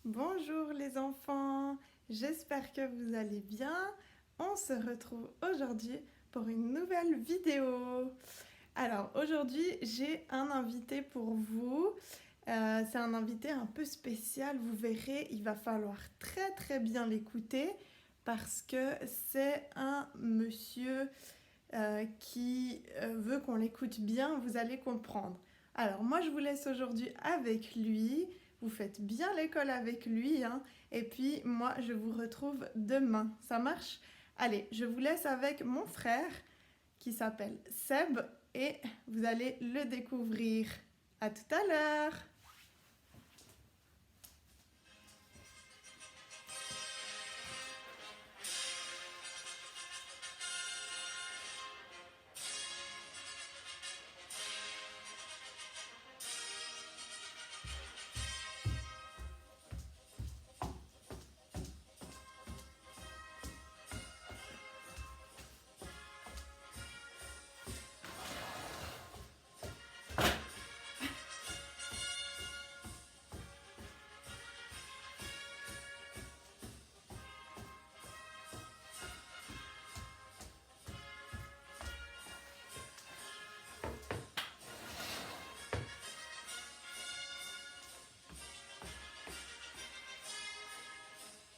Bonjour les enfants, j'espère que vous allez bien. On se retrouve aujourd'hui pour une nouvelle vidéo. Alors aujourd'hui j'ai un invité pour vous. C'est un invité un peu spécial, vous verrez, il va falloir très bien l'écouter parce que c'est un monsieur qui veut qu'on l'écoute bien, vous allez comprendre. Alors moi je vous laisse aujourd'hui avec lui, vous faites bien l'école avec lui, hein, et puis moi je vous retrouve demain, ça marche? Allez, je vous laisse avec mon frère qui s'appelle Seb et vous allez le découvrir. À tout à l'heure.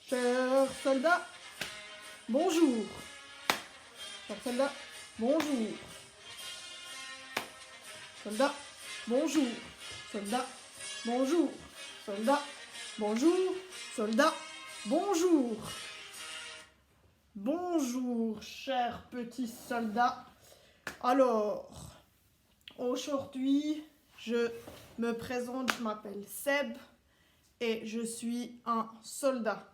Chers soldats, bonjour. Chers soldats, bonjour. Soldats, bonjour. Soldats, bonjour. Soldats, bonjour. Soldats, bonjour. Bonjour, chers petits soldats. Alors, aujourd'hui, je me présente, je m'appelle Seb et je suis un soldat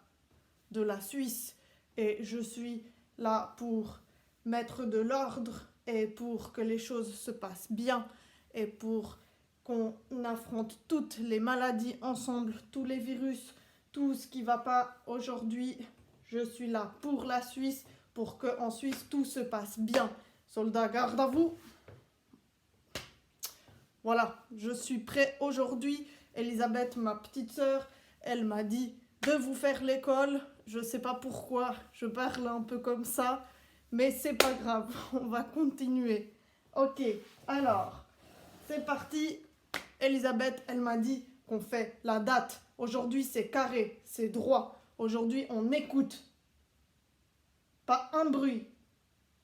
de la Suisse et je suis là pour mettre de l'ordre et pour que les choses se passent bien et pour qu'on affronte toutes les maladies ensemble, tous les virus, tout ce qui ne va pas aujourd'hui. Je suis là pour la Suisse, pour qu'en Suisse tout se passe bien. Soldats, garde à vous. Voilà, je suis prêt aujourd'hui. Elisabeth, ma petite sœur, elle m'a dit de vous faire l'école. Je ne sais pas pourquoi, je parle un peu comme ça, mais c'est pas grave, on va continuer. Ok, alors, c'est parti. Elisabeth, elle m'a dit qu'on fait la date. Aujourd'hui, c'est carré, c'est droit. Aujourd'hui, on écoute. Pas un bruit.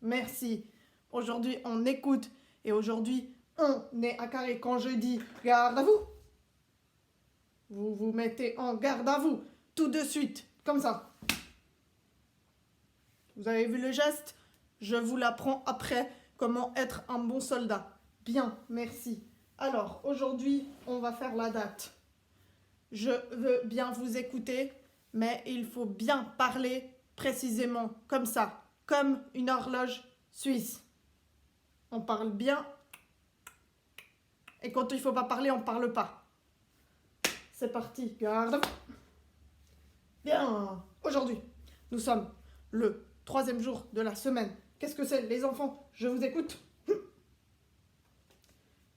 Merci. Aujourd'hui, on écoute. Et aujourd'hui, on est à carré. Quand je dis garde à vous, vous vous mettez en garde à vous. Tout de suite. Comme ça. Vous avez vu le geste? Je vous l'apprends après. Comment être un bon soldat. Bien, merci. Alors, aujourd'hui, on va faire la date. Je veux bien vous écouter, mais il faut bien parler précisément, comme ça, comme une horloge suisse. On parle bien, et quand il ne faut pas parler, on ne parle pas. C'est parti, garde. Bien, aujourd'hui, nous sommes le 3e jour de la semaine. Qu'est-ce que c'est, les enfants? Je vous écoute.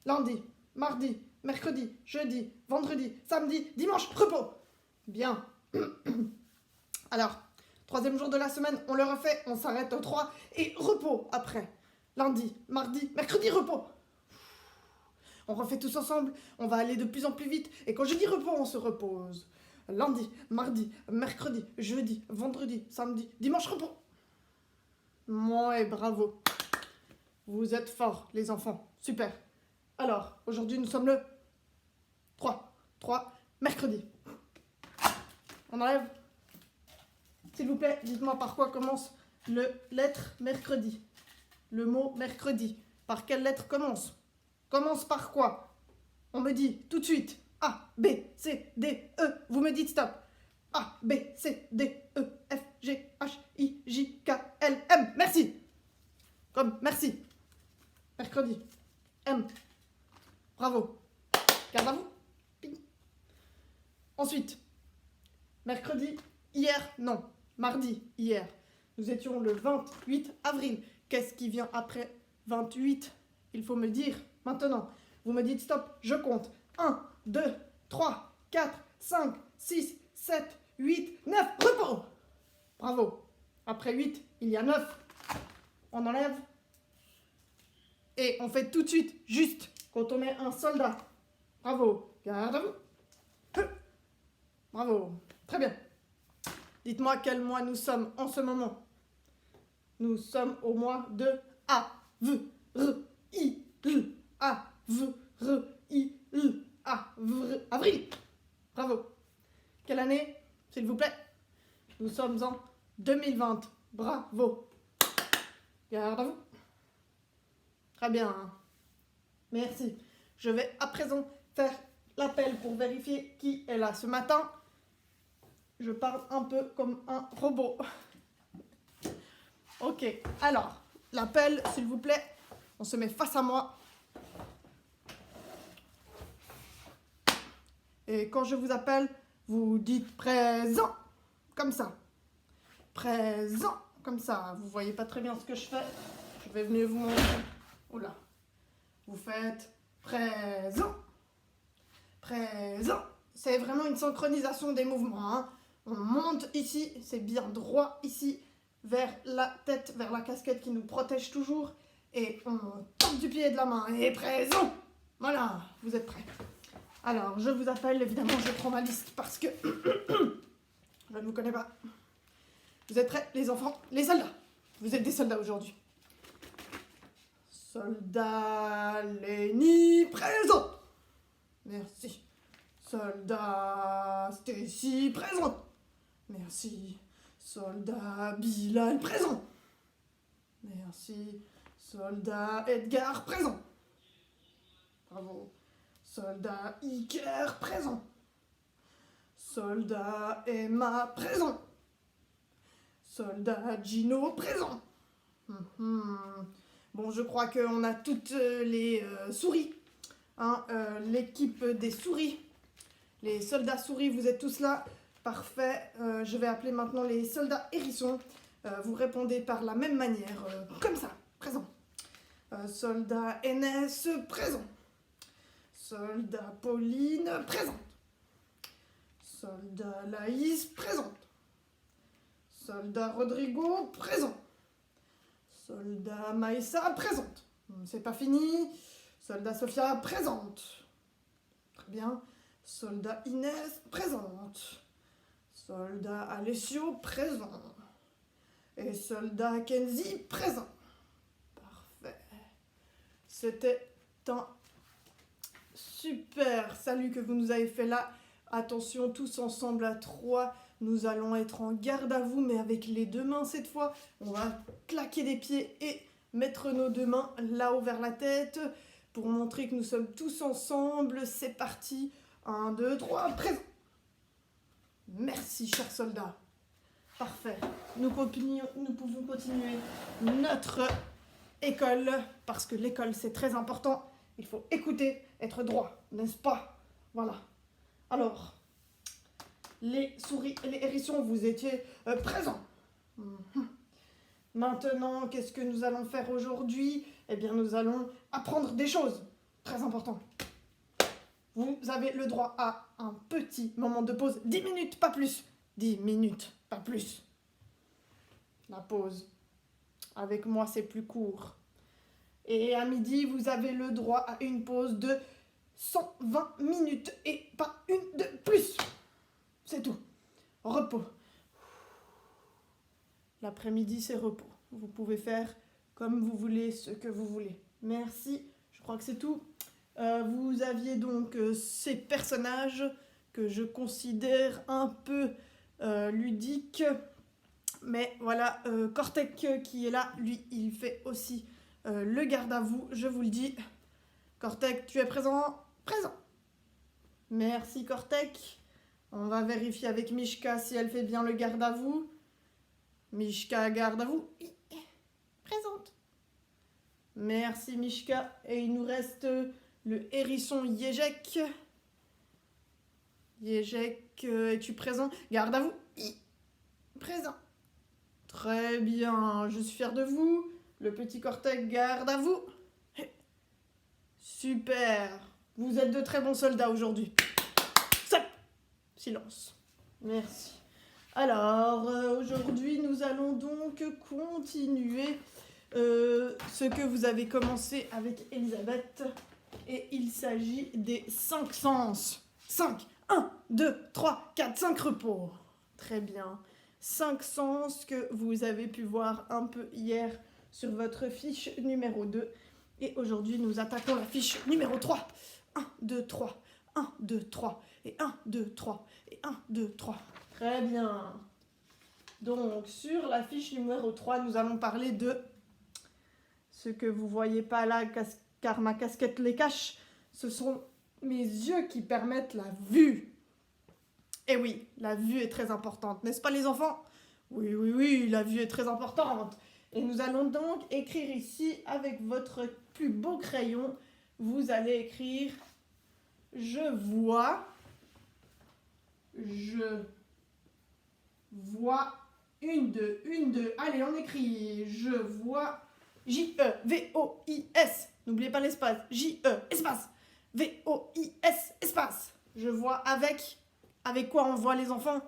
Lundi, mardi, mercredi, jeudi, vendredi, samedi, dimanche, repos. Bien. Alors, 3e jour de la semaine, on le refait, on s'arrête au 3 et repos après. Lundi, mardi, mercredi, repos. On refait tous ensemble, on va aller de plus en plus vite et quand je dis repos, on se repose. Lundi, mardi, mercredi, jeudi, vendredi, samedi, dimanche, repos. Ouais, bravo. Vous êtes forts, les enfants. Super. Alors, aujourd'hui, nous sommes le 3. 3, mercredi. On enlève. S'il vous plaît, dites-moi par quoi commence le lettre mercredi. Le mot mercredi. Par quelle lettre commence? Commence par quoi? On me dit tout de suite A, B, C, D, E. Vous me dites stop. A, B, C, D, E, F, G, H, I, J, K, L, M. Merci. Comme merci. Mercredi. M. Bravo. Garde à vous. Ping. Ensuite, mercredi, hier, non. Mardi, hier. Nous étions le 28 avril. Qu'est-ce qui vient après 28? Il faut me dire maintenant. Vous me dites stop, je compte. 1, 2, 3, 4, 5, 6, 7. 7, 8, 9, repos. Bravo. Après 8, il y a 9. On enlève. Et on fait tout de suite, juste, quand on met un soldat. Bravo. Garde à vous. Bravo. Très bien. Dites-moi quel mois nous sommes en ce moment. Nous sommes au mois de avril. Avril. Bravo. Quelle année, s'il vous plaît? Nous sommes en 2020. Bravo. Garde à vous. Très bien. Merci. Je vais à présent faire l'appel pour vérifier qui est là ce matin. Je parle un peu comme un robot. Ok, alors, l'appel, s'il vous plaît. On se met face à moi. Et quand je vous appelle, vous dites présent. Comme ça. Présent. Comme ça. Vous voyez pas très bien ce que je fais. Je vais venir vous montrer. Oula. Vous faites présent. Présent. C'est vraiment une synchronisation des mouvements. Hein. On monte ici, c'est bien droit ici, vers la tête, vers la casquette qui nous protège toujours. Et on tape du pied et de la main. Et présent. Voilà, vous êtes prêts. Alors, je vous appelle, évidemment, je prends ma liste parce que je ne vous connais pas. Vous êtes prêts, les enfants? Les soldats. Vous êtes des soldats aujourd'hui. Soldat Lenny, présent. Merci. Soldat Stacy, présent. Merci. Soldat Bilal, présent. Merci. Soldat Edgar, présent. Bravo. Soldat Iker, présent. Soldat Emma, présent. Soldat Gino, présent. Bon, je crois qu'on a toutes les souris. Hein, l'équipe des souris. Les soldats souris, vous êtes tous là. Parfait. Je vais appeler maintenant les soldats hérissons. Vous répondez par la même manière. Comme ça. Présent. Soldat NS, présent. Soldat Pauline, présente. Soldat Laïs, présente. Soldat Rodrigo, présent. Soldat Maïssa, présente. C'est pas fini. Soldat Sophia, présente. Très bien. Soldat Inès, présente. Soldat Alessio, présent. Et soldat Kenzie, présent. Parfait. C'était un super salut que vous nous avez fait là. Attention, tous ensemble à 3. Nous allons être en garde à vous, mais avec les 2 mains cette fois. On va claquer des pieds et mettre nos 2 mains là-haut vers la tête pour montrer que nous sommes tous ensemble. C'est parti. 1, 2, 3, présent. Merci, chers soldats. Parfait. Nous pouvons continuer notre école, parce que l'école, c'est très important. Il faut écouter, être droit, n'est-ce pas? Voilà. Alors, les souris et les hérissons, vous étiez présents. Maintenant, qu'est-ce que nous allons faire aujourd'hui? Eh bien, nous allons apprendre des choses. Très important. Vous avez le droit à un petit moment de pause. 10 minutes, pas plus. 10 minutes, pas plus. La pause. Avec moi, c'est plus court. Et à midi, vous avez le droit à une pause de 120 minutes et pas une de plus. C'est tout. Repos. L'après-midi, c'est repos. Vous pouvez faire comme vous voulez, ce que vous voulez. Merci. Je crois que c'est tout. Vous aviez donc ces personnages que je considère un peu ludiques. Mais voilà, Cortec qui est là, lui, il fait aussi le garde à vous, je vous le dis. Cortec, tu es présent? Présent. Merci Cortec. On va vérifier avec Mishka si elle fait bien le garde à vous. Mishka, garde à vous. Présente. Merci Mishka. Et il nous reste le hérisson Yejek. Yejek, es-tu présent? Garde à vous. Présent. Très bien, je suis fière de vous. Le petit Cortec, garde à vous. Super. Vous êtes de très bons soldats aujourd'hui. Stop. Silence. Merci. Alors, aujourd'hui, nous allons donc continuer ce que vous avez commencé avec Elisabeth. Et il s'agit des 5 sens. 5. 1, 2, 3, 4, 5 repos. Très bien. 5 sens que vous avez pu voir un peu hier sur votre fiche numéro 2. Et aujourd'hui, nous attaquons la fiche numéro 3. 1, 2, 3. 1, 2, 3. Et 1, 2, 3. Et 1, 2, 3. Très bien. Donc, sur la fiche numéro 3, nous allons parler de ce que vous ne voyez pas là, car ma casquette les cache. Ce sont mes yeux qui permettent la vue. Et oui, la vue est très importante, n'est-ce pas les enfants? Oui, oui, oui, la vue est très importante. Et nous allons donc écrire ici avec votre plus beau crayon. Vous allez écrire « Je vois ». Je vois une, deux. Allez, on écrit je vois J-E-V-O-I-S. N'oubliez pas l'espace. J-E, espace. V-O-I-S, espace. Je vois avec. Avec quoi on voit les enfants?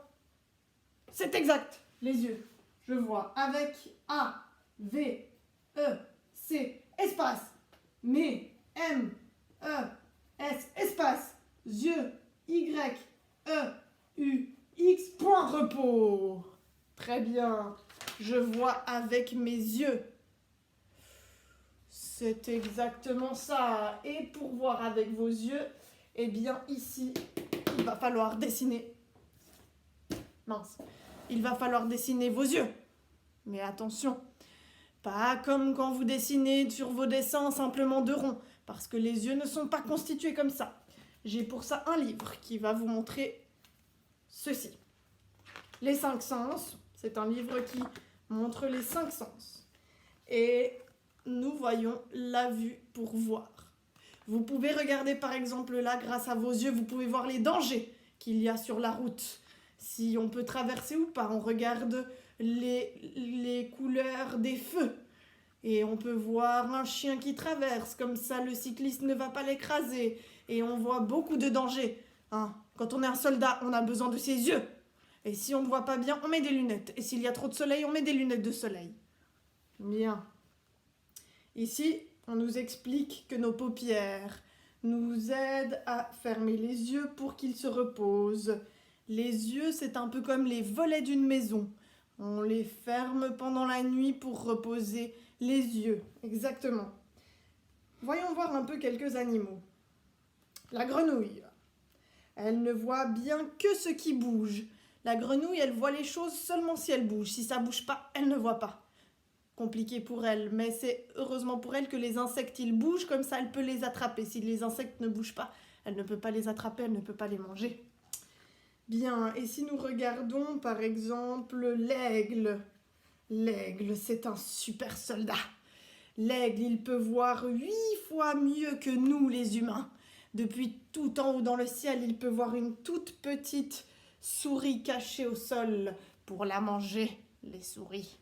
C'est exact, les yeux. Je vois avec A, V, E, C, espace. Mais, M, E, S, espace. Yeux, Y, E, U, X, point repos. Très bien. Je vois avec mes yeux. C'est exactement ça. Et pour voir avec vos yeux, eh bien ici, il va falloir dessiner. Mince. Il va falloir dessiner vos yeux. Mais attention, pas comme quand vous dessinez sur vos dessins simplement de ronds, parce que les yeux ne sont pas constitués comme ça. J'ai pour ça un livre qui va vous montrer ceci. Les 5 sens, c'est un livre qui montre les 5 sens. Et nous voyons la vue pour voir. Vous pouvez regarder par exemple là, grâce à vos yeux, vous pouvez voir les dangers qu'il y a sur la route. Si on peut traverser ou pas, on regarde les couleurs des feux. Et on peut voir un chien qui traverse, comme ça le cycliste ne va pas l'écraser. Et on voit beaucoup de dangers. Hein. Quand on est un soldat, on a besoin de ses yeux. Et si on ne voit pas bien, on met des lunettes. Et s'il y a trop de soleil, on met des lunettes de soleil. Bien. Ici, on nous explique que nos paupières nous aident à fermer les yeux pour qu'ils se reposent. Les yeux, c'est un peu comme les volets d'une maison. On les ferme pendant la nuit pour reposer les yeux. Exactement. Voyons voir un peu quelques animaux. La grenouille. Elle ne voit bien que ce qui bouge. La grenouille, elle voit les choses seulement si elle bouge. Si ça bouge pas, elle ne voit pas. Compliqué pour elle, mais c'est heureusement pour elle que les insectes, ils bougent, comme ça elle peut les attraper. Si les insectes ne bougent pas, elle ne peut pas les attraper, elle ne peut pas les manger. Bien, et si nous regardons par exemple l'aigle. L'aigle, c'est un super soldat. L'aigle, il peut voir 8 fois mieux que nous les humains. Depuis tout en haut dans le ciel, il peut voir une toute petite souris cachée au sol pour la manger, les souris.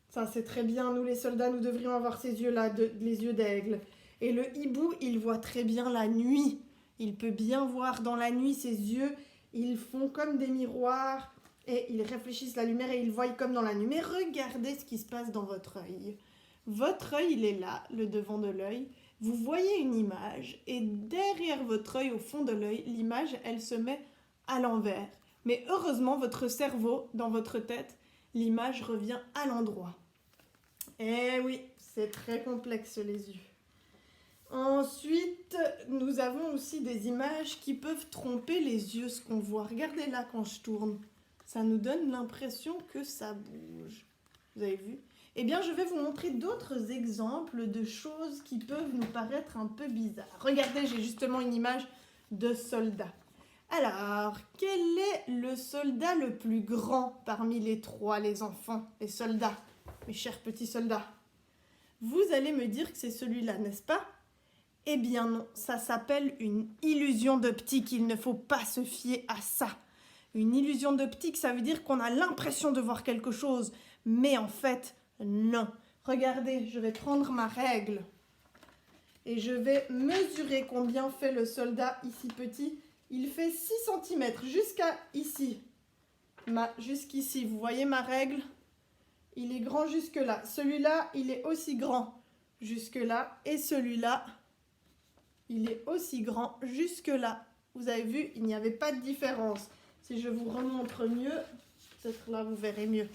Ça, c'est très bien. Nous, les soldats, nous devrions avoir ces yeux-là, les yeux d'aigle. Et le hibou, il voit très bien la nuit. Il peut bien voir dans la nuit ses yeux. Ils font comme des miroirs et ils réfléchissent la lumière et ils voient comme dans la nuit. Mais regardez ce qui se passe dans votre œil. Votre œil, il est là, le devant de l'œil. Vous voyez une image et derrière votre œil, au fond de l'œil, l'image, elle se met à l'envers. Mais heureusement, votre cerveau, dans votre tête, l'image revient à l'endroit. Eh oui, c'est très complexe les yeux. Ensuite, nous avons aussi des images qui peuvent tromper les yeux, ce qu'on voit. Regardez là quand je tourne. Ça nous donne l'impression que ça bouge. Vous avez vu? Eh bien, je vais vous montrer d'autres exemples de choses qui peuvent nous paraître un peu bizarres. Regardez, j'ai justement une image de soldat. Alors, quel est le soldat le plus grand parmi les 3, les enfants, les soldats, mes chers petits soldats? Vous allez me dire que c'est celui-là, n'est-ce pas? Eh bien non, ça s'appelle une illusion d'optique, il ne faut pas se fier à ça. Une illusion d'optique, ça veut dire qu'on a l'impression de voir quelque chose, mais en fait, non. Regardez, je vais prendre ma règle et je vais mesurer combien fait le soldat ici petit. Il fait 6 cm jusqu'à ici. Jusqu'ici, vous voyez ma règle? Il est grand jusque là. Celui-là, il est aussi grand jusque là. Et celui-là, il est aussi grand jusque là. Vous avez vu, il n'y avait pas de différence. Si je vous remontre mieux, peut-être là vous verrez mieux.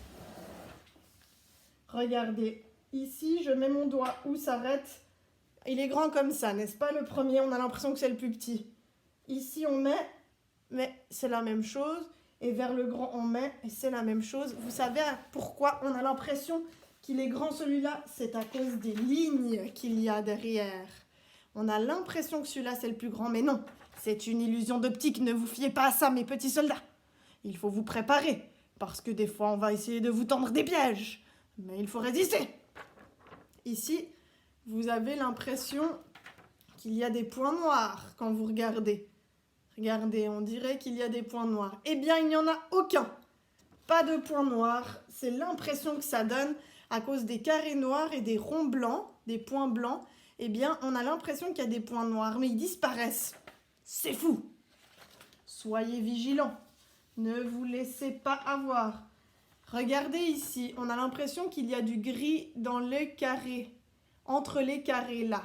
Regardez, ici je mets mon doigt où s'arrête. Il est grand comme ça, n'est-ce pas? Le premier, on a l'impression que c'est le plus petit. Ici on met, mais c'est la même chose. Et vers le grand on met, et c'est la même chose. Vous savez pourquoi on a l'impression qu'il est grand celui-là? C'est à cause des lignes qu'il y a derrière. On a l'impression que celui-là c'est le plus grand, mais non. C'est une illusion d'optique, ne vous fiez pas à ça mes petits soldats. Il faut vous préparer, parce que des fois on va essayer de vous tendre des pièges. Mais il faut résister. Ici, vous avez l'impression qu'il y a des points noirs quand vous regardez. Regardez, on dirait qu'il y a des points noirs. Eh bien, il n'y en a aucun. Pas de points noirs. C'est l'impression que ça donne à cause des carrés noirs et des ronds blancs, des points blancs. Eh bien, on a l'impression qu'il y a des points noirs, mais ils disparaissent. C'est fou. Soyez vigilants. Ne vous laissez pas avoir. Regardez ici, on a l'impression qu'il y a du gris dans le carré, entre les carrés là.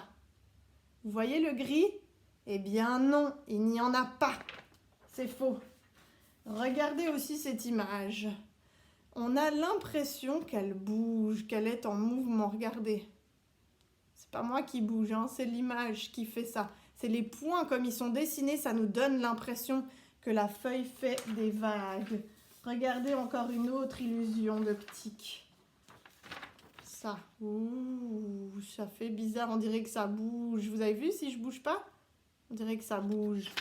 Vous voyez le gris? Eh bien non, il n'y en a pas. C'est faux. Regardez aussi cette image. On a l'impression qu'elle bouge, qu'elle est en mouvement. Regardez. C'est pas moi qui bouge, hein, c'est l'image qui fait ça. C'est les points comme ils sont dessinés, ça nous donne l'impression que la feuille fait des vagues. Regardez encore une autre illusion d'optique. Ça. Ouh, ça fait bizarre, on dirait que ça bouge. Vous avez vu si je bouge pas? On dirait que ça bouge.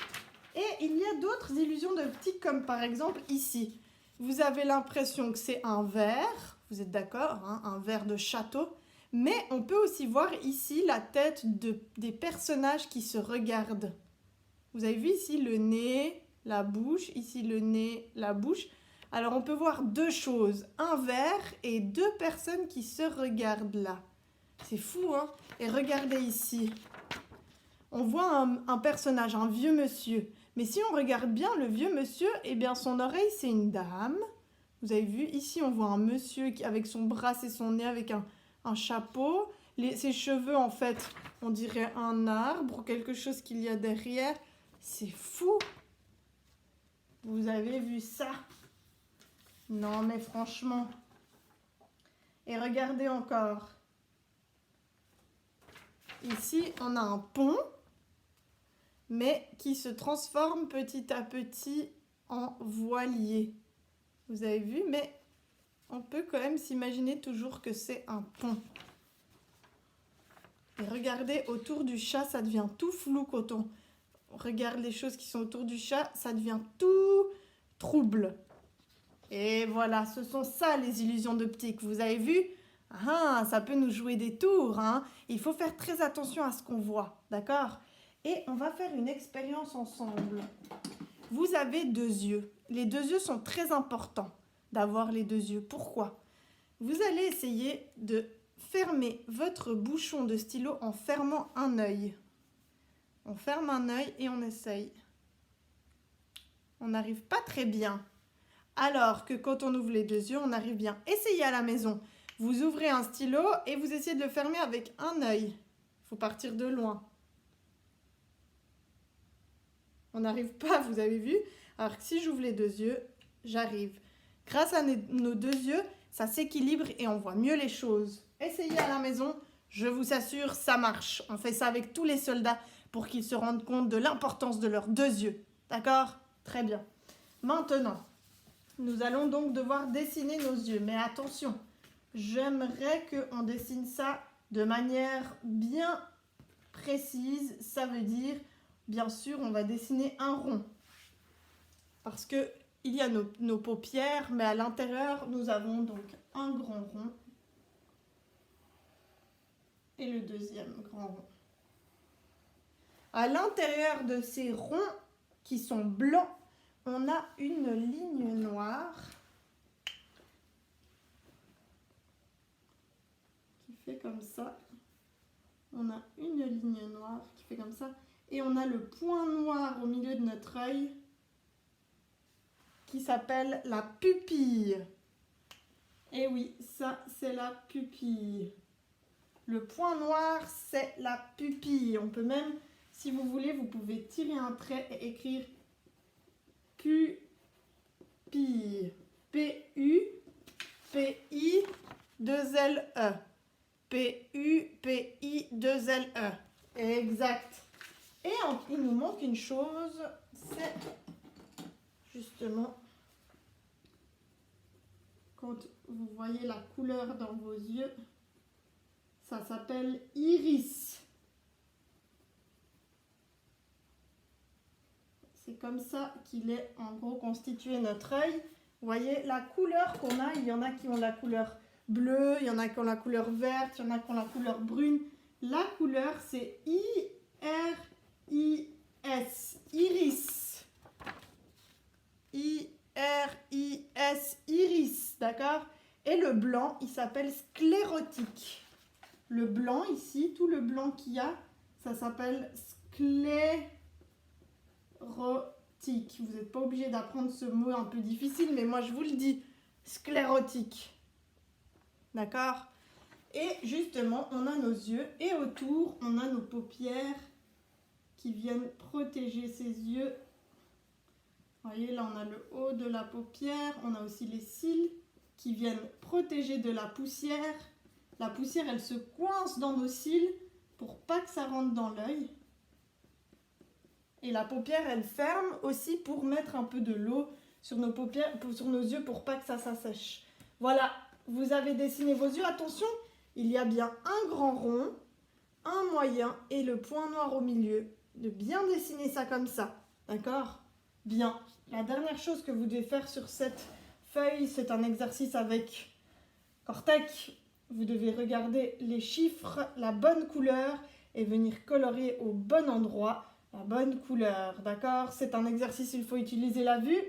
Et il y a d'autres illusions d'optique comme par exemple ici. Vous avez l'impression que c'est un verre, vous êtes d'accord, hein, un verre de château. Mais on peut aussi voir ici la tête des personnages qui se regardent. Vous avez vu ici le nez, la bouche, ici le nez, la bouche. Alors on peut voir deux choses, un verre et deux personnes qui se regardent là. C'est fou, hein? Et regardez ici. On voit un personnage, un vieux monsieur. Mais si on regarde bien le vieux monsieur, eh bien son oreille c'est une dame. Vous avez vu, ici on voit un monsieur avec son bras et son nez avec un chapeau. Ses cheveux en fait, on dirait un arbre ou quelque chose qu'il y a derrière. C'est fou. Vous avez vu ça? Non mais franchement. Et regardez encore. Ici on a un pont, mais qui se transforme petit à petit en voilier. Vous avez vu, mais on peut quand même s'imaginer toujours que c'est un pont. Et regardez, autour du chat, ça devient tout flou quand on regarde les choses qui sont autour du chat, ça devient tout trouble. Et voilà, ce sont ça les illusions d'optique. Vous avez vu? Ah, ça peut nous jouer des tours, hein. Il faut faire très attention à ce qu'on voit, d'accord? Et on va faire une expérience ensemble. Vous avez deux yeux. Les deux yeux sont très importants d'avoir les deux yeux. Pourquoi? Vous allez essayer de fermer votre bouchon de stylo en fermant un œil. On ferme un œil et on essaye. On n'arrive pas très bien. Alors que quand on ouvre les deux yeux, on arrive bien. Essayez à la maison. Vous ouvrez un stylo et vous essayez de le fermer avec un œil. Il faut partir de loin. On n'arrive pas, vous avez vu? Alors que si j'ouvre les deux yeux, j'arrive. Grâce à nos deux yeux, ça s'équilibre et on voit mieux les choses. Essayez à la maison, je vous assure, ça marche. On fait ça avec tous les soldats pour qu'ils se rendent compte de l'importance de leurs deux yeux. D'accord? Très bien. Maintenant, nous allons donc devoir dessiner nos yeux. Mais attention, j'aimerais qu'on dessine ça de manière bien précise. Ça veut dire, bien sûr, on va dessiner un rond. Parce que il y a nos paupières, mais à l'intérieur, nous avons donc un grand rond et le deuxième grand rond. À l'intérieur de ces ronds qui sont blancs, on a une ligne noire qui fait comme ça. On a une ligne noire qui fait comme ça. Et on a le point noir au milieu de notre œil qui s'appelle la pupille. Et oui, ça c'est la pupille. Le point noir, c'est la pupille. On peut même, si vous voulez, vous pouvez tirer un trait et écrire pupille. P-U-P-I-2-L-E. P-U-P-I-2-L-E. Exact. Et il nous manque une chose, c'est justement quand vous voyez la couleur dans vos yeux, ça s'appelle iris. C'est comme ça qu'il est en gros constitué notre œil. Vous voyez la couleur qu'on a, il y en a qui ont la couleur bleue, il y en a qui ont la couleur verte, il y en a qui ont la couleur brune. La couleur c'est I-R-I-S, iris. I-R-I-S, iris, d'accord? Et le blanc, il s'appelle sclérotique. Le blanc ici, tout le blanc qu'il y a, ça s'appelle sclérotique. Vous n'êtes pas obligé d'apprendre ce mot un peu difficile, mais moi je vous le dis, sclérotique. D'accord? Et justement, on a nos yeux et autour, on a nos paupières qui viennent protéger ces yeux. Vous voyez, là on a le haut de la paupière, on a aussi les cils qui viennent protéger de la poussière. La poussière, elle se coince dans nos cils pour pas que ça rentre dans l'œil. Et la paupière, elle ferme aussi pour mettre un peu de l'eau sur nos paupières, sur nos yeux pour pas que ça s'assèche. Voilà, vous avez dessiné vos yeux. Attention, il y a bien un grand rond, un moyen et le point noir au milieu. De bien dessiner ça comme ça, d'accord? Bien. La dernière chose que vous devez faire sur cette feuille, c'est un exercice avec Cortec. Vous devez regarder les chiffres, la bonne couleur et venir colorier au bon endroit la bonne couleur, d'accord? C'est un exercice, il faut utiliser la vue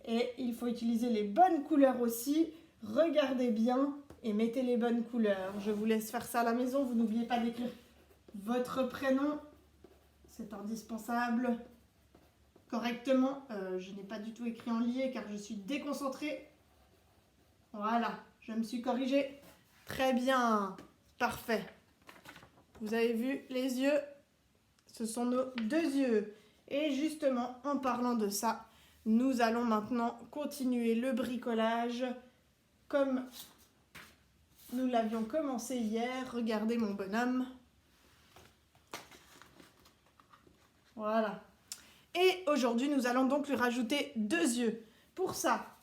et il faut utiliser les bonnes couleurs aussi. Regardez bien et mettez les bonnes couleurs. Je vous laisse faire ça à la maison. Vous n'oubliez pas d'écrire votre prénom. C'est indispensable. Correctement. Je n'ai pas du tout écrit en lié car je suis déconcentrée. Voilà, je me suis corrigée. Très bien. Parfait. Vous avez vu les yeux? Ce sont nos deux yeux. Et justement, en parlant de ça, nous allons maintenant continuer le bricolage comme nous l'avions commencé hier. Regardez mon bonhomme. Voilà. Et aujourd'hui, nous allons donc lui rajouter deux yeux. Pour ça,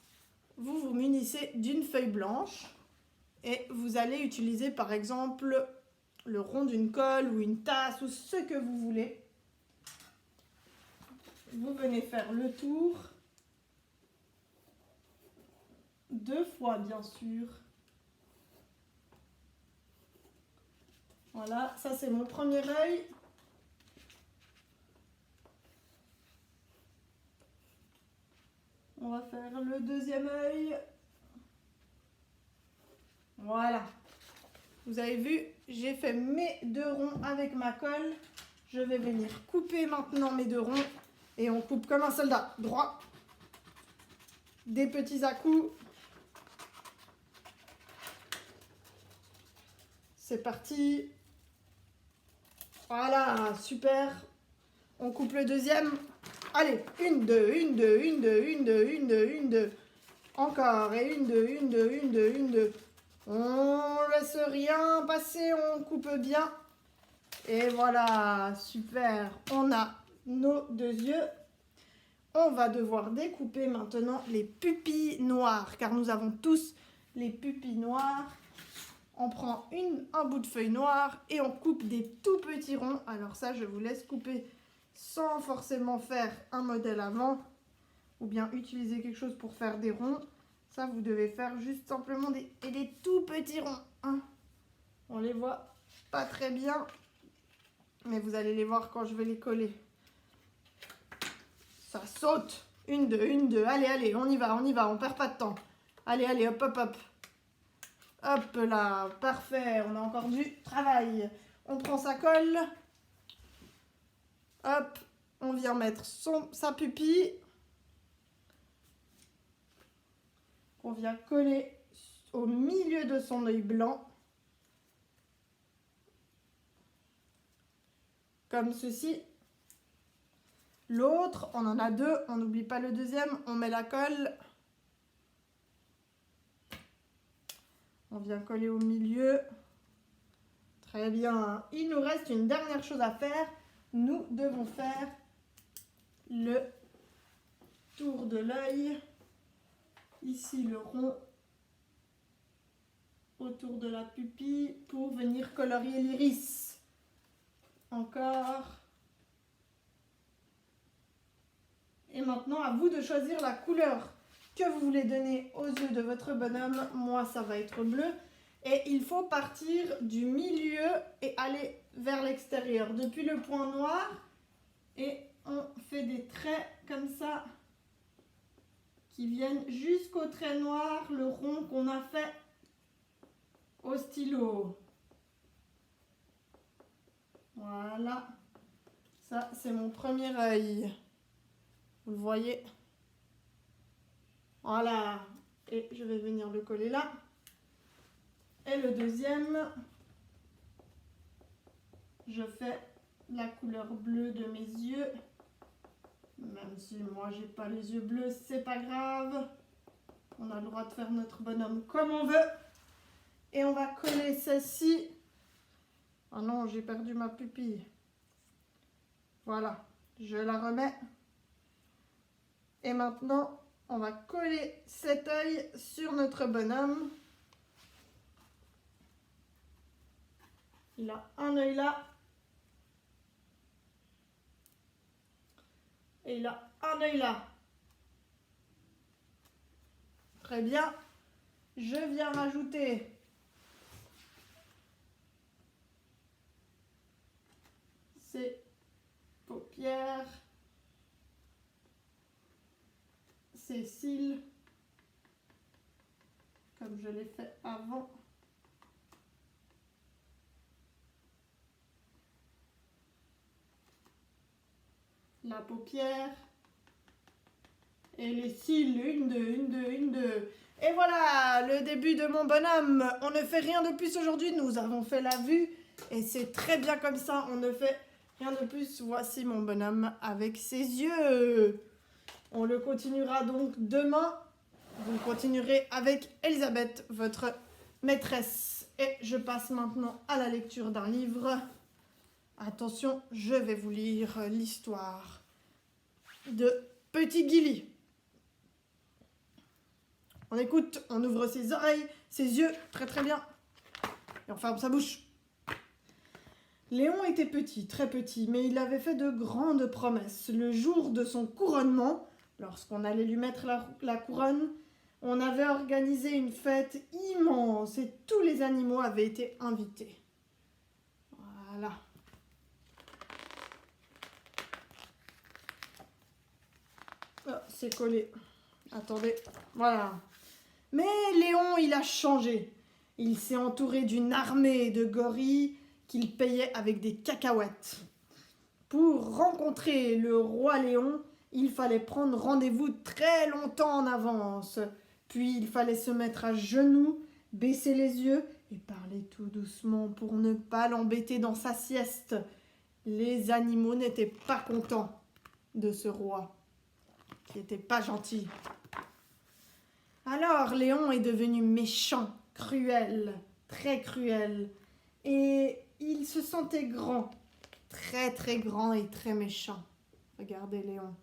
vous vous munissez d'une feuille blanche et vous allez utiliser par exemple le rond d'une colle ou une tasse ou ce que vous voulez. Vous venez faire le tour, 2 fois bien sûr. Voilà, ça c'est mon premier œil. On va faire le deuxième œil. Voilà. Vous avez vu, j'ai fait mes 2 ronds avec ma colle. Je vais venir couper maintenant mes 2 ronds. Et on coupe comme un soldat. Droit. Des petits à-coups. C'est parti. Voilà, super. On coupe le deuxième. Allez, 1, 2, 1, 2, 1, 2, 1, 2, 1, 2, 1, 2. Encore. Et 1, 2, 1, 2, 1, 2, 1, 2. On laisse rien passer, on coupe bien. Et voilà, super. On a nos 2 yeux. On va devoir découper maintenant les pupilles noires, car nous avons tous les pupilles noires. On prend un bout de feuille noire et on coupe des tout petits ronds. Alors ça, je vous laisse couper sans forcément faire un modèle avant, ou bien utiliser quelque chose pour faire des ronds. Ça, vous devez faire juste simplement des tout petits ronds. Hein. On les voit pas très bien, mais vous allez les voir quand je vais les coller. Ça saute. 1, 2, 1, 2. Allez, allez, on y va, on perd pas de temps. Allez, allez, hop, hop, hop. Hop là, parfait. On a encore du travail. On prend sa colle. Hop, on vient mettre sa pupille. On vient coller au milieu de son œil blanc. Comme ceci. L'autre, on en a deux, on n'oublie pas le deuxième, on met la colle. On vient coller au milieu. Très bien. Il nous reste une dernière chose à faire. Nous devons faire le tour de l'œil. Ici le rond autour de la pupille pour venir colorier l'iris. Encore. Et maintenant, à vous de choisir la couleur que vous voulez donner aux yeux de votre bonhomme. Moi, ça va être bleu. Et il faut partir du milieu et aller vers l'extérieur. Depuis le point noir. Et on fait des traits comme ça qui viennent jusqu'au trait noir, le rond qu'on a fait au stylo. Voilà. Ça, c'est mon premier œil. Vous le voyez? Voilà. Et je vais venir le coller là. Et le deuxième, je fais la couleur bleue de mes yeux. Même si moi, j'ai pas les yeux bleus, c'est pas grave. On a le droit de faire notre bonhomme comme on veut. Et on va coller celle-ci. Ah non, j'ai perdu ma pupille. Voilà. Je la remets. Et maintenant, on va coller cet œil sur notre bonhomme. Il a un œil là. Et il a un œil là. Très bien. Je viens rajouter ses paupières, ses cils, comme je l'ai fait avant. La paupière. Et les cils, une, deux, une, deux, une, deux. Et voilà, le début de mon bonhomme. On ne fait rien de plus aujourd'hui. Nous avons fait la vue. Et c'est très bien comme ça. On ne fait rien de plus. Voici mon bonhomme avec ses yeux. On le continuera donc demain. Vous continuerez avec Elisabeth, votre maîtresse. Et je passe maintenant à la lecture d'un livre. Attention, je vais vous lire l'histoire de Petit Gilly. On écoute, on ouvre ses oreilles, ses yeux, très très bien. Et on ferme sa bouche. Léon était petit, très petit, mais il avait fait de grandes promesses. Le jour de son couronnement, lorsqu'on allait lui mettre la couronne, on avait organisé une fête immense et tous les animaux avaient été invités. Voilà. Oh, c'est collé. Attendez, voilà. Mais Léon, il a changé. Il s'est entouré d'une armée de gorilles qu'il payait avec des cacahuètes. Pour rencontrer le roi Léon, il fallait prendre rendez-vous très longtemps en avance. Puis il fallait se mettre à genoux, baisser les yeux et parler tout doucement pour ne pas l'embêter dans sa sieste. Les animaux n'étaient pas contents de ce roi, qui n'était pas gentil. Alors Léon est devenu méchant, cruel, très cruel. Et il se sentait grand, très très grand et très méchant. Regardez Léon.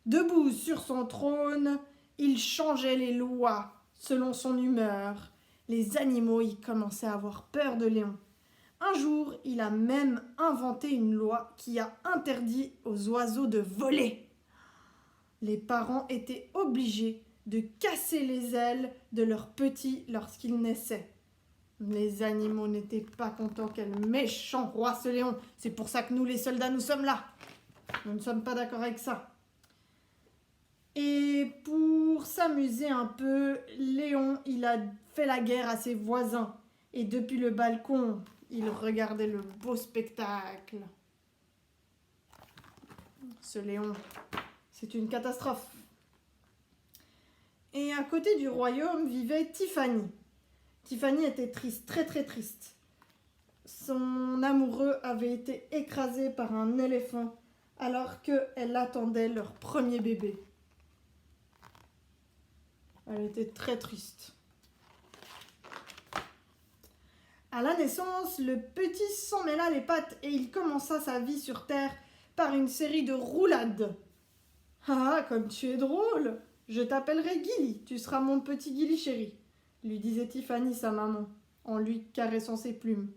Debout sur son trône, il changeait les lois selon son humeur. Les animaux y commençaient à avoir peur de Léon. Un jour, il a même inventé une loi qui a interdit aux oiseaux de voler. Les parents étaient obligés de casser les ailes de leurs petits lorsqu'ils naissaient. Les animaux n'étaient pas contents. Quel méchant roi ce Léon. C'est pour ça que nous, les soldats, nous sommes là. Nous ne sommes pas d'accord avec ça. Et pour s'amuser un peu, Léon, il a fait la guerre à ses voisins. Et depuis le balcon Il regardait le beau spectacle. Ce Léon, c'est une catastrophe. Et à côté du royaume vivait Tiffany. Tiffany était triste, très très triste. Son amoureux avait été écrasé par un éléphant alors qu'elle attendait leur premier bébé. Elle était très triste. À la naissance, le petit s'en mêla les pattes et il commença sa vie sur Terre par une série de roulades. « Ah, comme tu es drôle! Je t'appellerai Gilly, tu seras mon petit Gilly chéri, » lui disait Tiffany sa maman, en lui caressant ses plumes.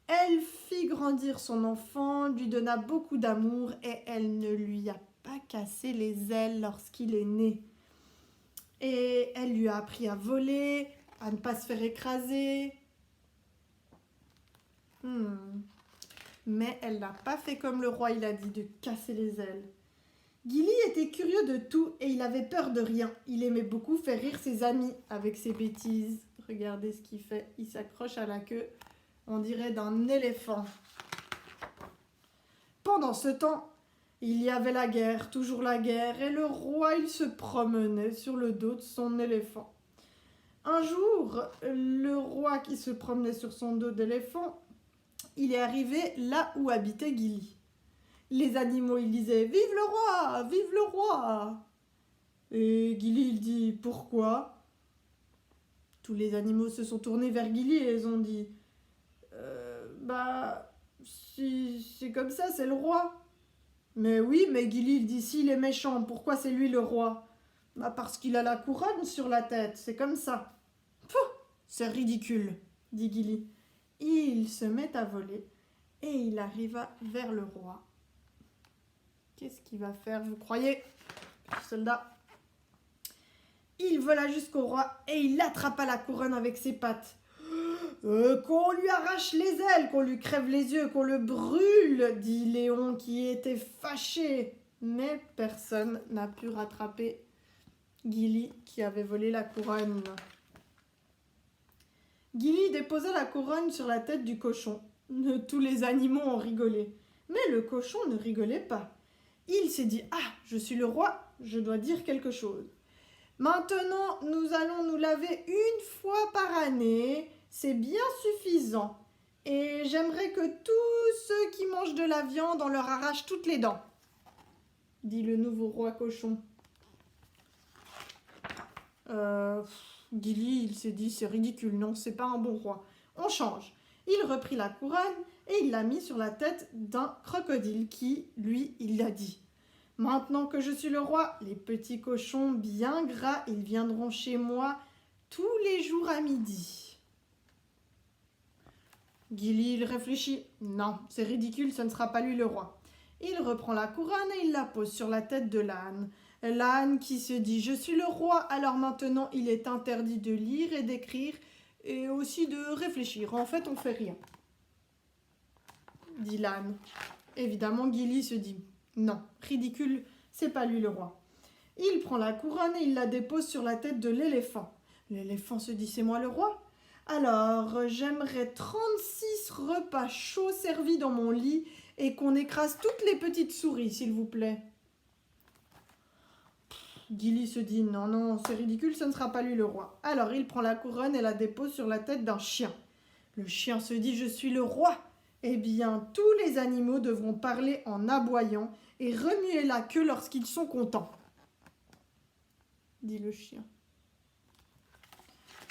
Elle fit grandir son enfant, lui donna beaucoup d'amour et elle ne lui a pas cassé les ailes lorsqu'il est né. Et elle lui a appris à voler, à ne pas se faire écraser. Mais elle n'a pas fait comme le roi, il a dit, de casser les ailes. Gilly était curieux de tout et il avait peur de rien. Il aimait beaucoup faire rire ses amis avec ses bêtises. Regardez ce qu'il fait, il s'accroche à la queue, on dirait d'un éléphant. Pendant ce temps, il y avait la guerre, toujours la guerre, et le roi, il se promenait sur le dos de son éléphant. Un jour, le roi qui se promenait sur son dos d'éléphant, il est arrivé là où habitait Gilly. Les animaux, ils disaient « Vive le roi! Vive le roi !» Et Gilly, il dit « Pourquoi ?» Tous les animaux se sont tournés vers Gilly et ils ont dit si c'est comme ça, c'est le roi. » Mais oui, mais Gilly, il dit « S'il est méchant, pourquoi c'est lui le roi ?» Parce qu'il a la couronne sur la tête, c'est comme ça. « Pouh, c'est ridicule, » dit Gilly. Il se met à voler et il arriva vers le roi. Qu'est-ce qu'il va faire, vous croyez, soldat? Il vola jusqu'au roi et il attrapa la couronne avec ses pattes. Qu'on lui arrache les ailes, qu'on lui crève les yeux, qu'on le brûle, dit Léon qui était fâché. Mais personne n'a pu rattraper Gilly qui avait volé la couronne. Gilly déposa la couronne sur la tête du cochon. Tous les animaux ont rigolé. Mais le cochon ne rigolait pas. Il s'est dit « Ah, je suis le roi, je dois dire quelque chose. Maintenant, nous allons nous laver une fois par année, c'est bien suffisant. Et j'aimerais que tous ceux qui mangent de la viande, on leur arrache toutes les dents. » dit le nouveau roi cochon. Gilly, il s'est dit « C'est ridicule, non, c'est pas un bon roi. On change. » Il reprit la couronne et il l'a mis sur la tête d'un crocodile qui, lui, il a dit « Maintenant que je suis le roi, les petits cochons bien gras, ils viendront chez moi tous les jours à midi. » Gilly, il réfléchit « Non, c'est ridicule, ce ne sera pas lui le roi. » Il reprend la couronne et il la pose sur la tête de l'âne. L'âne qui se dit « Je suis le roi, alors maintenant il est interdit de lire et d'écrire et aussi de réfléchir. En fait, on fait rien. » dit l'âne. Évidemment, Gilly se dit « Non, ridicule, c'est pas lui le roi. » Il prend la couronne et il la dépose sur la tête de l'éléphant. L'éléphant se dit « C'est moi le roi. Alors, j'aimerais 36 repas chauds servis dans mon lit et qu'on écrase toutes les petites souris, s'il vous plaît. » Gilly se dit « Non, non, c'est ridicule, ce ne sera pas lui le roi. » Alors, il prend la couronne et la dépose sur la tête d'un chien. Le chien se dit « Je suis le roi. » Eh bien, tous les animaux devront parler en aboyant et remuer la queue lorsqu'ils sont contents, dit le chien.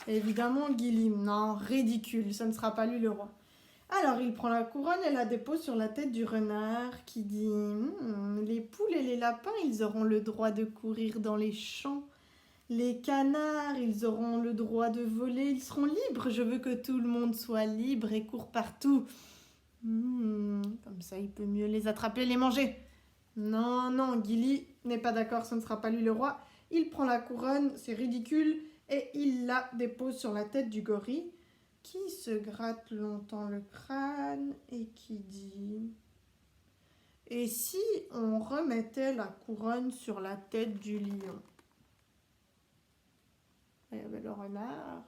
Évidemment, Gilly, non, ridicule, ça ne sera pas lui le roi. Alors, il prend la couronne et la dépose sur la tête du renard qui dit « Les poules et les lapins, ils auront le droit de courir dans les champs. Les canards, ils auront le droit de voler, ils seront libres. Je veux que tout le monde soit libre et court partout. » Comme ça, il peut mieux les attraper et les manger. Non, non, Gilly n'est pas d'accord, ce ne sera pas lui le roi. Il prend la couronne, c'est ridicule, et il la dépose sur la tête du gorille, qui se gratte longtemps le crâne et qui dit « Et si on remettait la couronne sur la tête du lion ?» Il y avait le renard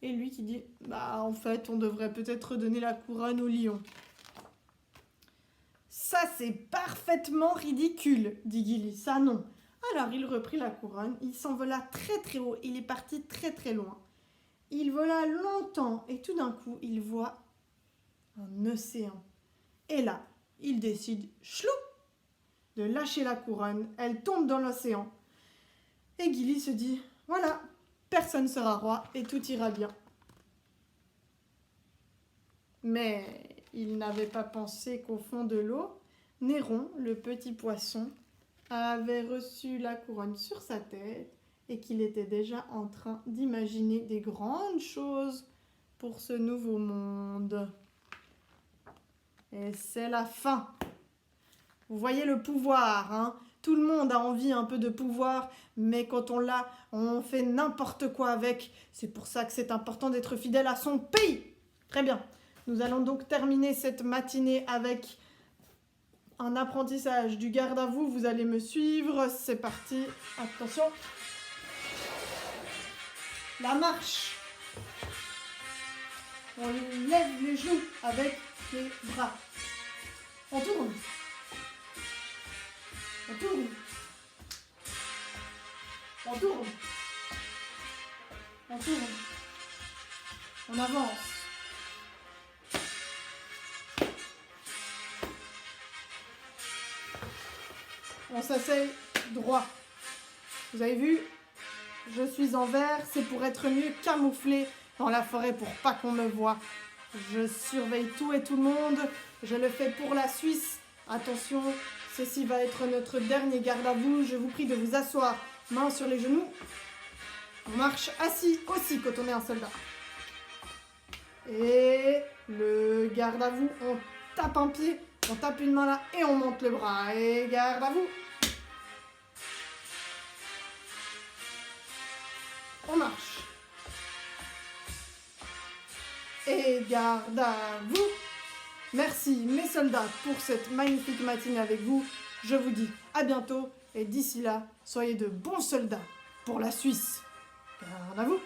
Et lui qui dit, bah en fait, on devrait peut-être donner la couronne au lion. Ça, c'est parfaitement ridicule, dit Gilly. Ça, non. Alors, il reprit la couronne, il s'envola très très haut, il est parti très très loin. Il vola longtemps et tout d'un coup, il voit un océan. Et là, il décide, chlou, de lâcher la couronne. Elle tombe dans l'océan. Et Gilly se dit, voilà, personne sera roi et tout ira bien. Mais il n'avait pas pensé qu'au fond de l'eau, Néron, le petit poisson, avait reçu la couronne sur sa tête et qu'il était déjà en train d'imaginer des grandes choses pour ce nouveau monde. Et c'est la fin. Vous voyez le pouvoir, hein ? Tout le monde a envie un peu de pouvoir, mais quand on l'a, on fait n'importe quoi avec. C'est pour ça que c'est important d'être fidèle à son pays. Très bien. Nous allons donc terminer cette matinée avec un apprentissage du garde à vous. Vous allez me suivre. C'est parti. Attention. La marche. On lève les genoux avec les bras. On tourne. On tourne. On tourne. On tourne. On avance. On s'asseye droit. Vous avez vu? Je suis en vert, c'est pour être mieux camouflé dans la forêt pour pas qu'on me voie. Je surveille tout et tout le monde. Je le fais pour la Suisse. Attention, ceci va être notre dernier garde à vous. Je vous prie de vous asseoir, mains sur les genoux. On marche assis aussi quand on est un soldat. Et le garde à vous, on tape un pied, on tape une main là et on monte le bras. Et garde à vous. On marche. Et garde à vous. Merci mes soldats pour cette magnifique matinée avec vous. Je vous dis à bientôt et d'ici là, soyez de bons soldats pour la Suisse. Garde à vous.